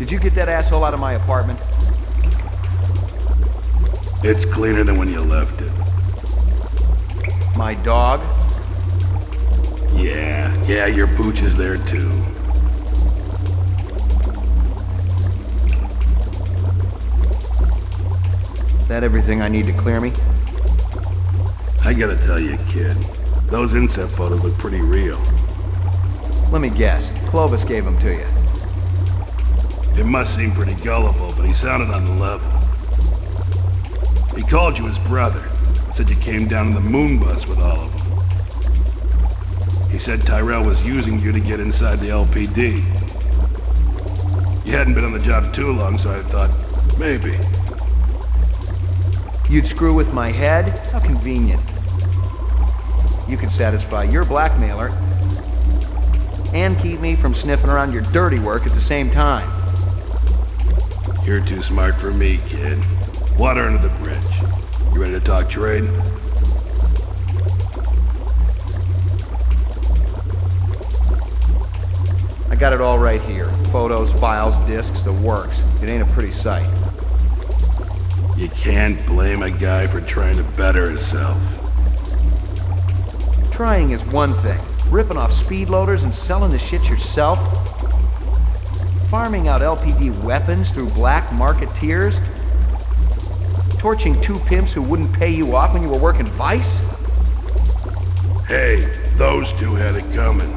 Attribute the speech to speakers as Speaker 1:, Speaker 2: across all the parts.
Speaker 1: Did you get that asshole out of my apartment?
Speaker 2: It's cleaner than when you left it.
Speaker 1: My dog?
Speaker 2: Yeah, your pooch is there too.
Speaker 1: That everything I need to clear me?
Speaker 2: I gotta tell you, kid, those inset photos look pretty real.
Speaker 1: Let me guess. Clovis gave them to you.
Speaker 2: It must seem pretty gullible, but he sounded on the level. He called you his brother. Said you came down in the moon bus with all of them. He said Tyrell was using you to get inside the LPD. You hadn't been on the job too long, so I thought, maybe.
Speaker 1: You'd screw with my head? How convenient. You could satisfy your blackmailer and keep me from sniffing around your dirty work at the same time.
Speaker 2: You're too smart for me, kid. Water under the bridge. You ready to talk trade?
Speaker 1: I got it all right here. Photos, files, discs, the works. It ain't a pretty sight.
Speaker 2: You can't blame a guy for trying to better himself.
Speaker 1: Trying is one thing. Ripping off speed loaders and selling the shit yourself? Farming out LPD weapons through black marketeers? Torching two pimps who wouldn't pay you off when you were working Vice?
Speaker 2: Hey, those two had it coming.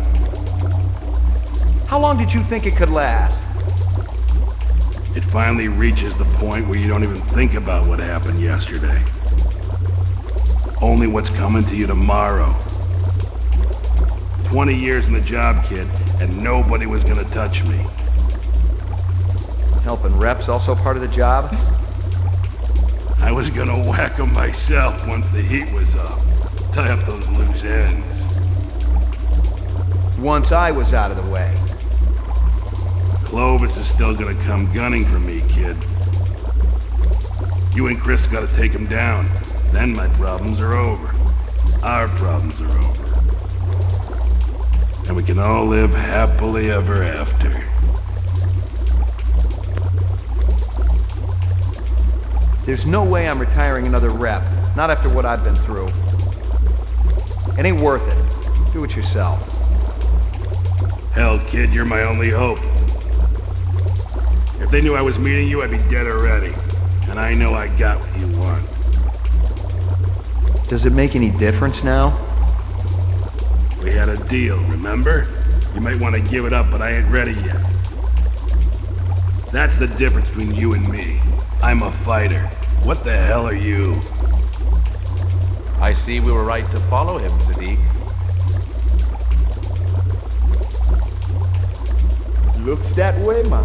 Speaker 1: How long did you think it could last?
Speaker 2: It finally reaches the point where you don't even think about what happened yesterday. Only what's coming to you tomorrow. 20 years in the job, kid, and nobody was gonna touch me.
Speaker 1: Helping reps also part of the job?
Speaker 2: I was gonna whack them myself once the heat was up. Tie up those loose ends.
Speaker 1: Once I was out of the way.
Speaker 2: Clovis is still gonna come gunning for me, kid. You and Chris gotta take him down. Then my problems are over. Our problems are over. And we can all live happily ever after.
Speaker 1: There's no way I'm retiring another rep. Not after what I've been through. It ain't worth it. Do it yourself.
Speaker 2: Hell, kid, you're my only hope. If they knew I was meeting you, I'd be dead already. And I know I got what you want.
Speaker 1: Does it make any difference now?
Speaker 2: We had a deal, remember? You might want to give it up, but I ain't ready yet. That's the difference between you and me. I'm a fighter. What the hell are you?
Speaker 3: I see we were right to follow him, Sadiq.
Speaker 1: Looks that way, man.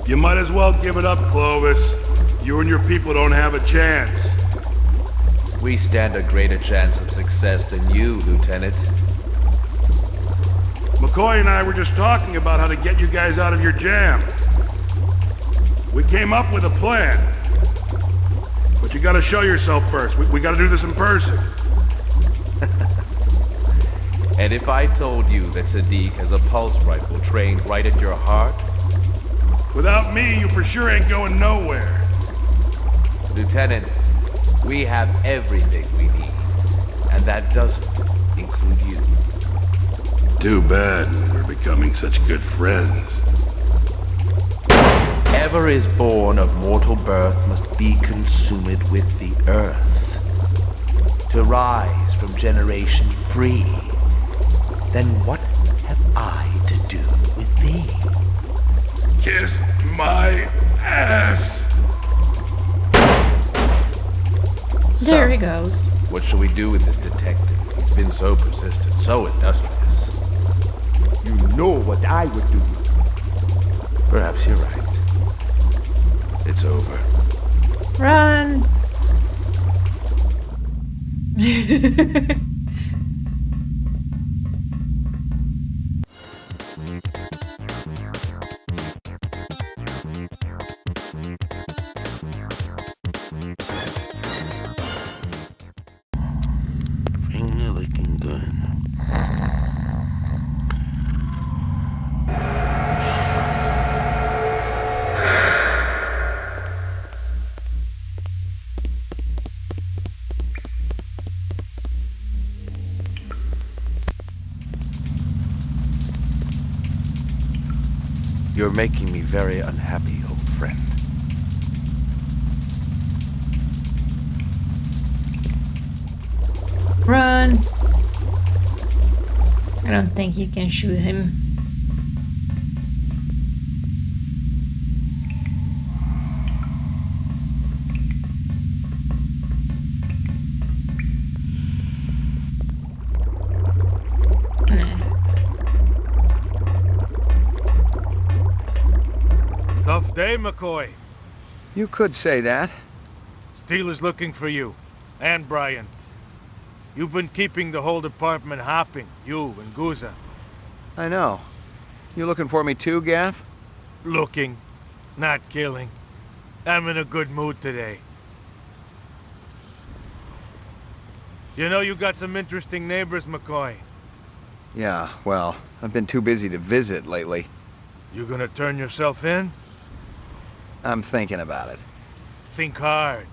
Speaker 2: You might as well give it up, Clovis. You and your people don't have a chance.
Speaker 3: We stand a greater chance of success than you, Lieutenant.
Speaker 2: McCoy and I were just talking about how to get you guys out of your jam. We came up with a plan. But you gotta show yourself first. We gotta do this in person.
Speaker 3: And if I told you that Sadiq has a pulse rifle trained right at your heart?
Speaker 2: Without me, you for sure ain't going nowhere.
Speaker 3: Lieutenant, we have everything we need. And that doesn't include you.
Speaker 2: Too bad we're becoming such good friends.
Speaker 3: Whatever is born of mortal birth must be consumed with the earth. To rise from generation free, then what have I to do with thee?
Speaker 2: Kiss my ass!
Speaker 4: There he goes.
Speaker 3: What shall we do with this detective? He's been so persistent, so industrious.
Speaker 1: You know what I would do.
Speaker 3: Perhaps you're right. It's over.
Speaker 4: Run!
Speaker 3: Finger looking good. You're making me very unhappy, old friend.
Speaker 4: Run! I don't think you can shoot him.
Speaker 5: Tough day, McCoy.
Speaker 1: You could say that.
Speaker 5: Steele is looking for you. And Bryant. You've been keeping the whole department hopping, you and Guza.
Speaker 1: I know. You looking for me too, Gaff?
Speaker 5: Looking, not killing. I'm in a good mood today. You know you got some interesting neighbors, McCoy.
Speaker 1: Yeah, well, I've been too busy to visit lately.
Speaker 5: You gonna turn yourself in?
Speaker 1: I'm thinking about it.
Speaker 5: Think hard.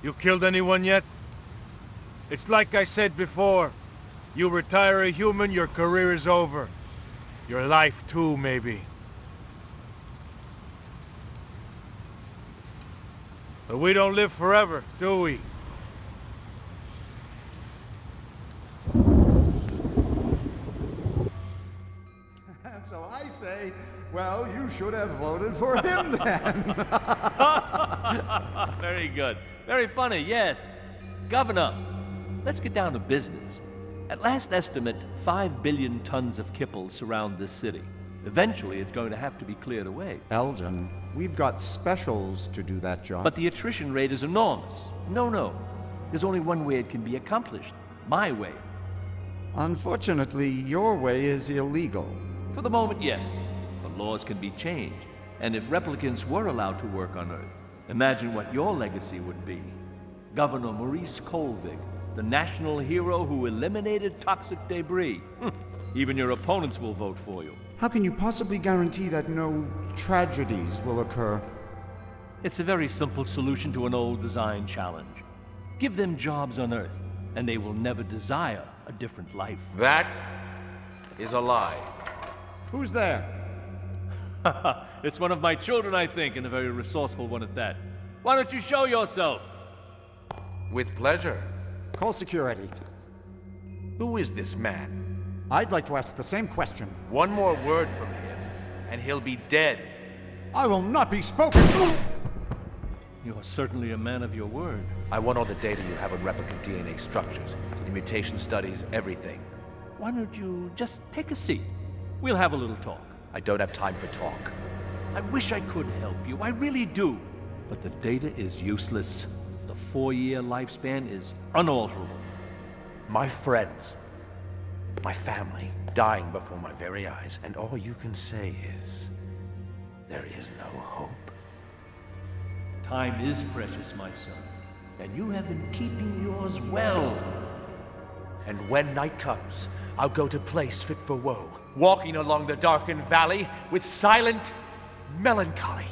Speaker 5: You killed anyone yet? It's like I said before. You retire a human, your career is over. Your life too, maybe. But we don't live forever, do we?
Speaker 6: And so I say, well, you should have voted for him then.
Speaker 7: Very good. Very funny, yes. Governor, let's get down to business. At last estimate, 5 billion tons of kipple surround this city. Eventually, it's going to have to be cleared away.
Speaker 6: Elgin, we've got specials to do that job.
Speaker 7: But the attrition rate is enormous. No. There's only one way it can be accomplished. My way.
Speaker 6: Unfortunately, your way is illegal.
Speaker 7: For the moment, yes. But laws can be changed. And if replicants were allowed to work on Earth, imagine what your legacy would be. Governor Maurice Colvig, the national hero who eliminated toxic debris. Even your opponents will vote for you.
Speaker 6: How can you possibly guarantee that no tragedies will occur?
Speaker 7: It's a very simple solution to an old design challenge. Give them jobs on Earth, and they will never desire a different life.
Speaker 3: That is a lie.
Speaker 6: Who's there?
Speaker 7: It's one of my children, I think, and a very resourceful one at that. Why don't you show yourself?
Speaker 3: With pleasure.
Speaker 6: Call security.
Speaker 3: Who is this man?
Speaker 6: I'd like to ask the same question.
Speaker 3: One more word from him, and he'll be dead.
Speaker 6: I will not be spoken to!
Speaker 7: You're certainly a man of your word.
Speaker 3: I want all the data you have on replicant DNA structures, the mutation studies, everything.
Speaker 7: Why don't you just take a seat? We'll have a little talk.
Speaker 3: I don't have time for talk.
Speaker 7: I wish I could help you, I really do. But the data is useless. The 4-year lifespan is unalterable.
Speaker 3: My friends, my family, dying before my very eyes, and all you can say is, there is no hope.
Speaker 7: Time is precious, my son, and you have been keeping yours well.
Speaker 3: And when night comes, I'll go to place fit for woe, walking along the darkened valley with silent melancholy.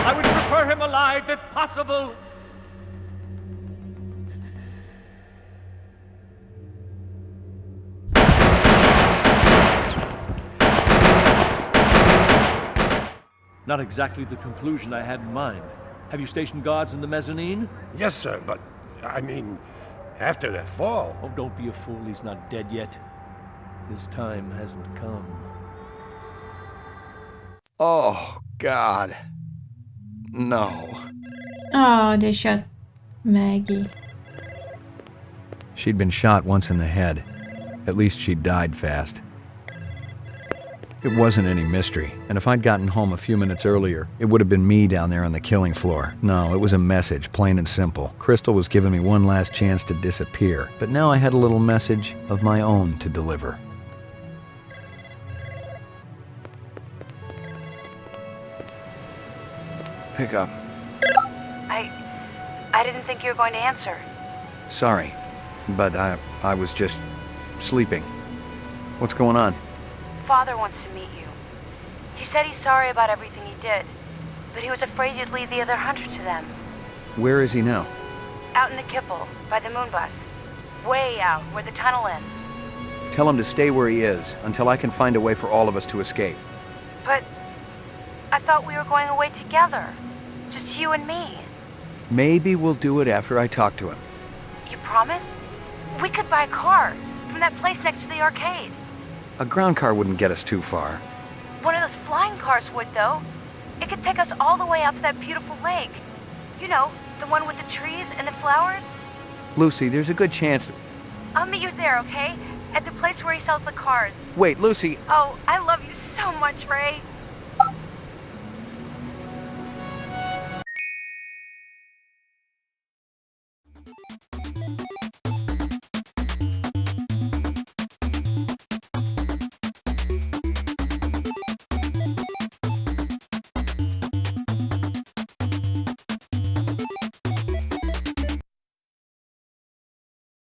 Speaker 7: I would prefer him alive if possible. Not exactly the conclusion I had in mind. Have you stationed guards in the mezzanine?
Speaker 8: Yes, sir, but, I mean, after that fall...
Speaker 7: Oh, don't be a fool. He's not dead yet. His time hasn't come.
Speaker 1: Oh, God. No.
Speaker 4: Oh, they shot Maggie.
Speaker 1: She'd been shot once in the head. At least she'd died fast. It wasn't any mystery, and if I'd gotten home a few minutes earlier, it would have been me down there on the killing floor. No, it was a message, plain and simple. Crystal was giving me one last chance to disappear, but now I had a little message of my own to deliver. Pick up.
Speaker 9: I didn't think you were going to answer.
Speaker 1: Sorry, but I was just sleeping. What's going on?
Speaker 9: Father wants to meet you. He said he's sorry about everything he did, but he was afraid you'd lead the other hunters to them.
Speaker 1: Where is he now?
Speaker 9: Out in the Kipple, by the moon bus. Way out, where the tunnel ends.
Speaker 1: Tell him to stay where he is until I can find a way for all of us to escape.
Speaker 9: But I thought we were going away together. Just you and me.
Speaker 1: Maybe we'll do it after I talk to him.
Speaker 9: You promise? We could buy a car from that place next to the arcade.
Speaker 1: A ground car wouldn't get us too far.
Speaker 9: One of those flying cars would, though. It could take us all the way out to that beautiful lake. You know, the one with the trees and the flowers.
Speaker 1: Lucy, there's a good chance...
Speaker 9: I'll meet you there, okay? At the place where he sells the cars.
Speaker 1: Wait, Lucy...
Speaker 9: Oh, I love you so much, Ray.